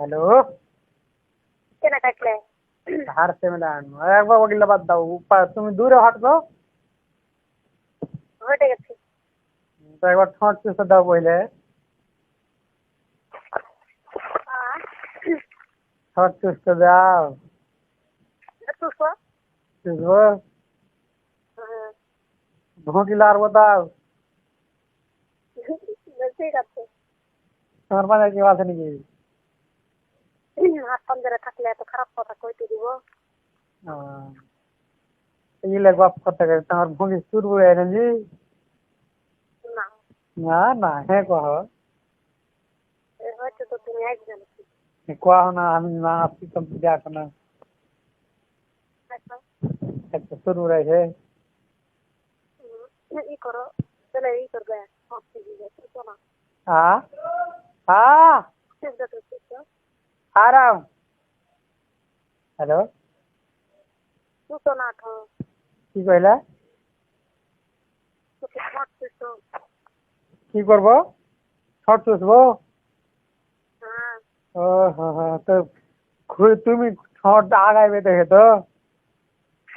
Hello, কেন কাটলে? হারছে ম্যাডাম, একবার ওগুলা বাদ দাও। তুমি দূরে হাঁটছো হটে গেছি। তো একবার ঠোঁট চুষে দাও পहिले। ঠোঁট চুষতে দাও। চুষো? চুষবো? ভুঁকিলা আর দাও। ঠিক আছে। তোমার পাশে কেউ আছে নাকি? হাত পাঞ্জারে থাকলে এত খারাপ কথা কইতে দিব? এগুলা গপ করতে গেলে তোমার ভুঁকি চুর বুড়ে নাকি? না, না না, হ্যাঁ কহ। হয়তো তো তুমি একজন। কহ না, আমি না আসছি তো দেখো না। একটা চুর বুড়াইছে। ই করো, তাহলে ই করবে। চুষো না। হ্যাঁ হ্যাঁ, আরাম। হ্যালো, চুষো না ঠো। কি কইলা? চুষো। কি করবো? ঠোঁট চুষবো? হ্যাঁ। ও হো হো, তো তুমি ঠোঁট আগাইবে দেখে তো।